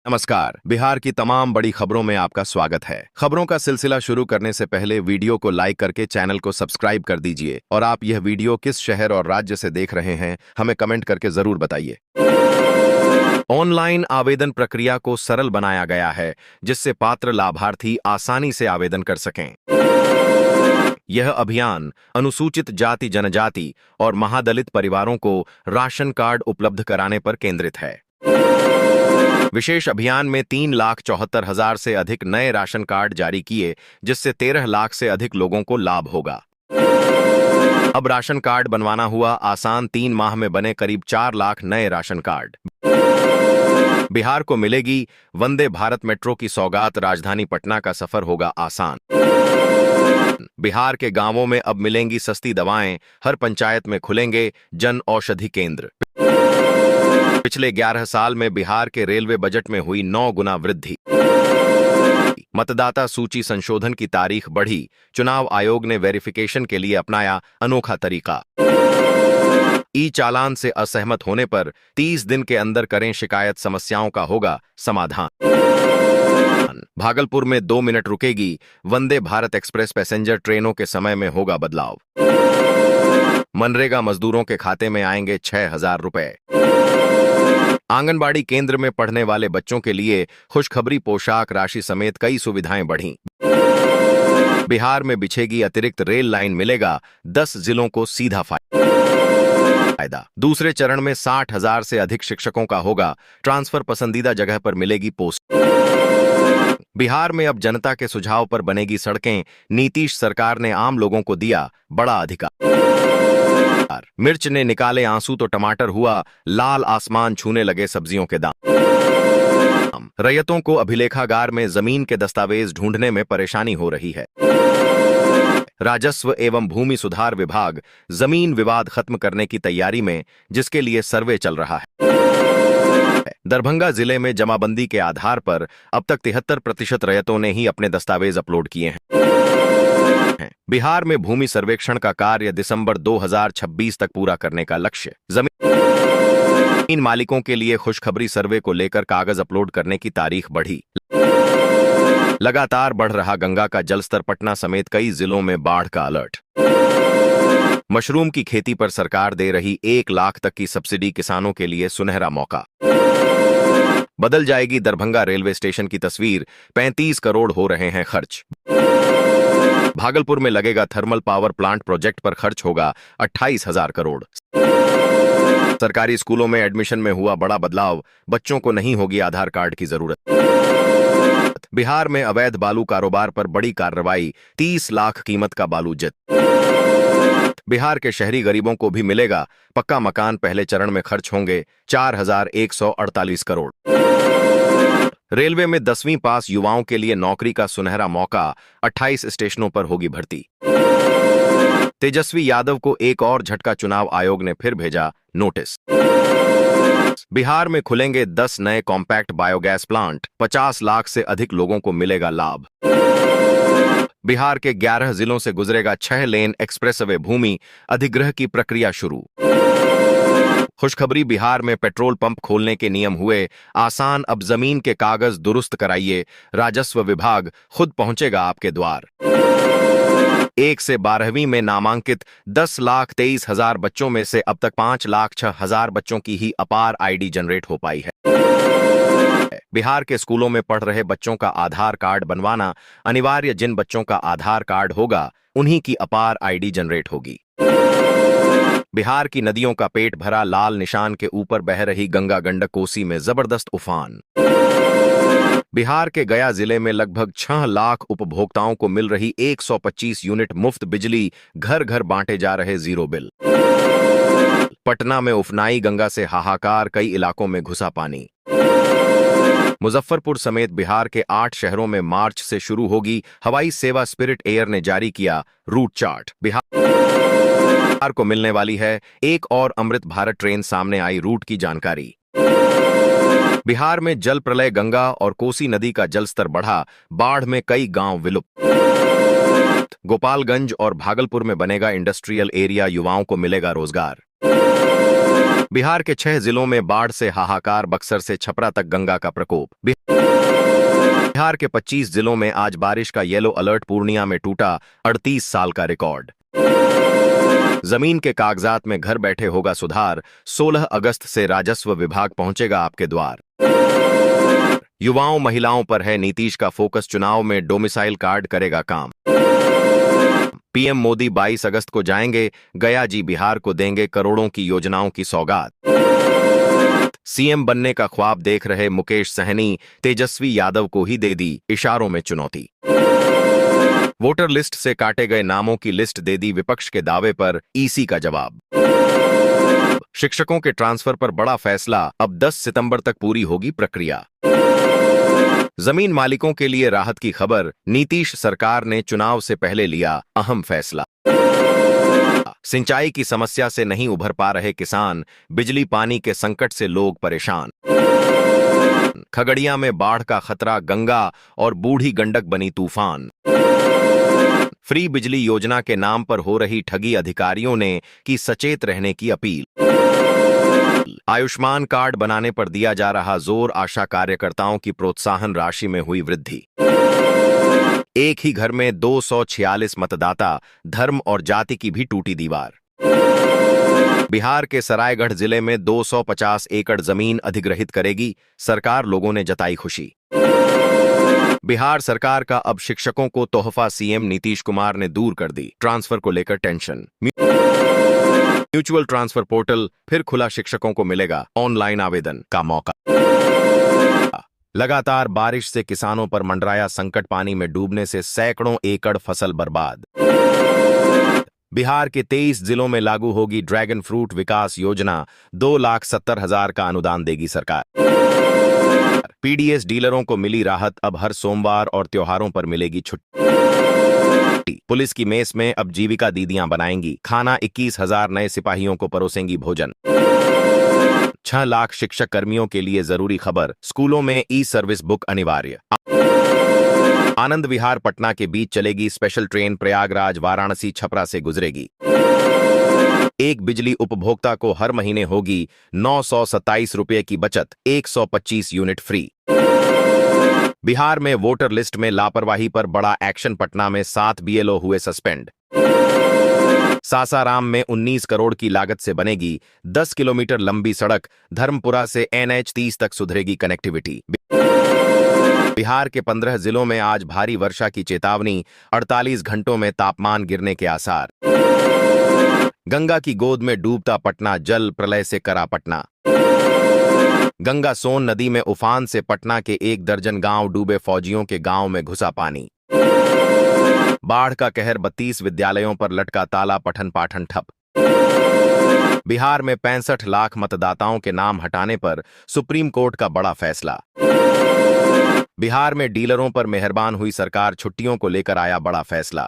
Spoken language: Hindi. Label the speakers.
Speaker 1: नमस्कार। बिहार की तमाम बड़ी खबरों में आपका स्वागत है। खबरों का सिलसिला शुरू करने से पहले वीडियो को लाइक करके चैनल को सब्सक्राइब कर दीजिए और आप यह वीडियो किस शहर और राज्य से देख रहे हैं हमें कमेंट करके जरूर बताइए। ऑनलाइन आवेदन प्रक्रिया को सरल बनाया गया है जिससे पात्र लाभार्थी आसानी से आवेदन कर सकें। यह अभियान अनुसूचित जाति जनजाति और महादलित परिवारों को राशन कार्ड उपलब्ध कराने पर केंद्रित है। विशेष अभियान में 3,74,000 से अधिक नए राशन कार्ड जारी किए जिससे 13 लाख से अधिक लोगों को लाभ होगा। अब राशन कार्ड बनवाना हुआ आसान, 3 माह में बने करीब 4 लाख नए राशन कार्ड। बिहार को मिलेगी वंदे भारत मेट्रो की सौगात, राजधानी पटना का सफर होगा आसान। बिहार के गांवों में अब मिलेंगी सस्ती दवाएं, हर पंचायत में खुलेंगे जन औषधि केंद्र। पिछले 11 साल में बिहार के रेलवे बजट में हुई 9 गुना वृद्धि। मतदाता सूची संशोधन की तारीख बढ़ी, चुनाव आयोग ने वेरिफिकेशन के लिए अपनाया अनोखा तरीका। ई चालान से असहमत होने पर 30 दिन के अंदर करें शिकायत, समस्याओं का होगा समाधान। भागलपुर में 2 मिनट रुकेगी वंदे भारत एक्सप्रेस, पैसेंजर ट्रेनों के समय में होगा बदलाव। मनरेगा मजदूरों के खाते में आएंगे 6,000 रुपए। आंगनबाड़ी केंद्र में पढ़ने वाले बच्चों के लिए खुशखबरी, पोशाक राशि समेत कई सुविधाएं बढ़ी। बिहार में बिछेगी अतिरिक्त रेल लाइन, मिलेगा 10 जिलों को सीधा फायदा। दूसरे चरण में 60,000 से अधिक शिक्षकों का होगा ट्रांसफर, पसंदीदा जगह पर मिलेगी पोस्ट। बिहार में अब जनता के सुझाव पर बनेगी सड़कें, नीतीश सरकार ने आम लोगों को दिया बड़ा अधिकार। मिर्च ने निकाले आंसू तो टमाटर हुआ लाल, आसमान छूने लगे सब्जियों के दाम। रैयतों को अभिलेखागार में जमीन के दस्तावेज ढूंढने में परेशानी हो रही है। राजस्व एवं भूमि सुधार विभाग जमीन विवाद खत्म करने की तैयारी में, जिसके लिए सर्वे चल रहा है। दरभंगा जिले में जमाबंदी के आधार पर अब तक 73% रैयतों ने ही अपने दस्तावेज अपलोड किए हैं। बिहार में भूमि सर्वेक्षण का कार्य दिसंबर 2026 तक पूरा करने का लक्ष्य। जमीन मालिकों के लिए खुशखबरी, सर्वे को लेकर कागज अपलोड करने की तारीख बढ़ी। लगातार बढ़ रहा गंगा का जलस्तर, पटना समेत कई जिलों में बाढ़ का अलर्ट। मशरूम की खेती पर सरकार दे रही 1 लाख तक की सब्सिडी, किसानों के लिए सुनहरा मौका। बदल जाएगी दरभंगा रेलवे स्टेशन की तस्वीर, 35 करोड़ हो रहे हैं खर्च। भागलपुर में लगेगा थर्मल पावर प्लांट, प्रोजेक्ट पर खर्च होगा 28,000 करोड़। सरकारी स्कूलों में एडमिशन में हुआ बड़ा बदलाव, बच्चों को नहीं होगी आधार कार्ड की जरूरत। बिहार में अवैध बालू कारोबार पर बड़ी कार्रवाई, 30 लाख कीमत का बालू जब्त। बिहार के शहरी गरीबों को भी मिलेगा पक्का मकान, पहले चरण में खर्च होंगे 4,148 करोड़। रेलवे में 10वीं पास युवाओं के लिए नौकरी का सुनहरा मौका, 28 स्टेशनों पर होगी भर्ती। तेजस्वी यादव को एक और झटका, चुनाव आयोग ने फिर भेजा नोटिस। बिहार में खुलेंगे 10 नए कॉम्पैक्ट बायोगैस प्लांट, 50 लाख से अधिक लोगों को मिलेगा लाभ। बिहार के 11 जिलों से गुजरेगा 6 लेन एक्सप्रेसवे, भूमि अधिग्रह की प्रक्रिया शुरू। खुशखबरी, बिहार में पेट्रोल पंप खोलने के नियम हुए आसान, अब जमीन के कागज दुरुस्त कराइए, राजस्व विभाग खुद पहुंचेगा आपके द्वार। 1 से 12वीं में नामांकित 10,23,000 बच्चों में से अब तक 5,06,000 बच्चों की ही अपार आईडी जनरेट हो पाई है। बिहार के स्कूलों में पढ़ रहे बच्चों का आधार कार्ड बनवाना अनिवार्य, जिन बच्चों का आधार कार्ड होगा उन्हीं की अपार आईडी जनरेट होगी। बिहार की नदियों का पेट भरा, लाल निशान के ऊपर बह रही गंगा, गंडक, कोसी में जबरदस्त उफान। बिहार के गया जिले में लगभग 6 लाख उपभोक्ताओं को मिल रही 125 यूनिट मुफ्त बिजली, घर घर बांटे जा रहे जीरो बिल। पटना में उफनाई गंगा से हाहाकार, कई इलाकों में घुसा पानी। मुजफ्फरपुर समेत बिहार के 8 शहरों में मार्च से शुरू होगी हवाई सेवा, स्पिरिट एयर ने जारी किया रूट चार्ट। बिहार को मिलने वाली है एक और अमृत भारत ट्रेन, सामने आई रूट की जानकारी। बिहार में जल प्रलय, गंगा और कोसी नदी का जलस्तर बढ़ा, बाढ़ में कई गांव विलुप्त। गोपालगंज और भागलपुर में बनेगा इंडस्ट्रियल एरिया, युवाओं को मिलेगा रोजगार। बिहार के 6 जिलों में बाढ़ से हाहाकार, बक्सर से छपरा तक गंगा का प्रकोप। बिहार के 25 जिलों में आज बारिश का येलो अलर्ट। पूर्णिया में टूटा 38 साल का रिकॉर्ड। जमीन के कागजात में घर बैठे होगा सुधार। 16 अगस्त से राजस्व विभाग पहुंचेगा आपके द्वार। युवाओं महिलाओं पर है नीतीश का फोकस। चुनाव में डोमिसाइल कार्ड करेगा काम। पीएम मोदी 22 अगस्त को जाएंगे गया जी। बिहार को देंगे करोड़ों की योजनाओं की सौगात। सीएम बनने का ख्वाब देख रहे मुकेश सहनी, तेजस्वी यादव को ही दे दी इशारों में चुनौती। वोटर लिस्ट से काटे गए नामों की लिस्ट दे दी विपक्ष के दावे पर ईसी का जवाब। शिक्षकों के ट्रांसफर पर बड़ा फैसला। अब 10 सितंबर तक पूरी होगी प्रक्रिया। जमीन मालिकों के लिए राहत की खबर। नीतीश सरकार ने चुनाव से पहले लिया अहम फैसला। सिंचाई की समस्या से नहीं उभर पा रहे किसान। बिजली पानी के संकट से लोग परेशान। खगड़िया में बाढ़ का खतरा। गंगा और बूढ़ी गंडक बनी तूफान। फ्री बिजली योजना के नाम पर हो रही ठगी। अधिकारियों ने की सचेत रहने की अपील। आयुष्मान कार्ड बनाने पर दिया जा रहा जोर। आशा कार्यकर्ताओं की प्रोत्साहन राशि में हुई वृद्धि। एक ही घर में 246 मतदाता। धर्म और जाति की भी टूटी दीवार। बिहार के सरायगढ़ जिले में 250 एकड़ जमीन अधिग्रहित करेगी सरकार। लोगों ने जताई खुशी। बिहार सरकार का अब शिक्षकों को तोहफा। सीएम नीतीश कुमार ने दूर कर दी ट्रांसफर को लेकर टेंशन। म्यूचुअल ट्रांसफर पोर्टल फिर खुला। शिक्षकों को मिलेगा ऑनलाइन आवेदन का मौका। लगातार बारिश से किसानों पर मंडराया संकट। पानी में डूबने से सैकड़ों एकड़ फसल बर्बाद। बिहार के 23 जिलों में लागू होगी ड्रैगन फ्रूट विकास योजना। 2,70,000 का अनुदान देगी सरकार। पीडीएस डीलरों को मिली राहत। अब हर सोमवार और त्योहारों पर मिलेगी छुट्टी। पुलिस की मेस में अब जीविका दीदियां बनाएंगी खाना। 21,000 नए सिपाहियों को परोसेंगी भोजन। 6 लाख शिक्षक कर्मियों के लिए जरूरी खबर। स्कूलों में ई सर्विस बुक अनिवार्य। आनंद विहार पटना के बीच चलेगी स्पेशल ट्रेन। प्रयागराज वाराणसी छपरा से गुजरेगी। एक बिजली उपभोक्ता को हर महीने होगी 927 रुपये की बचत। 125 यूनिट फ्री। बिहार में वोटर लिस्ट में लापरवाही पर बड़ा एक्शन। पटना में 7 बीएलओ हुए सस्पेंड। सासाराम में 19 करोड़ की लागत से बनेगी 10 किलोमीटर लंबी सड़क। धर्मपुरा से NH 30 तक सुधरेगी कनेक्टिविटी। बिहार के 15 जिलों में आज भारी वर्षा की चेतावनी। 48 घंटों में तापमान गिरने के आसार। गंगा की गोद में डूबता पटना। जल प्रलय से करा पटना। गंगा सोन नदी में उफान से पटना के 1 दर्जन गांव डूबे। फौजियों के गांव में घुसा पानी। बाढ़ का कहर। 32 विद्यालयों पर लटका ताला। पठन पाठन ठप। बिहार में 65 लाख मतदाताओं के नाम हटाने पर सुप्रीम कोर्ट का बड़ा फैसला। बिहार में डीलरों पर मेहरबान हुई सरकार। छुट्टियों को लेकर आया बड़ा फैसला।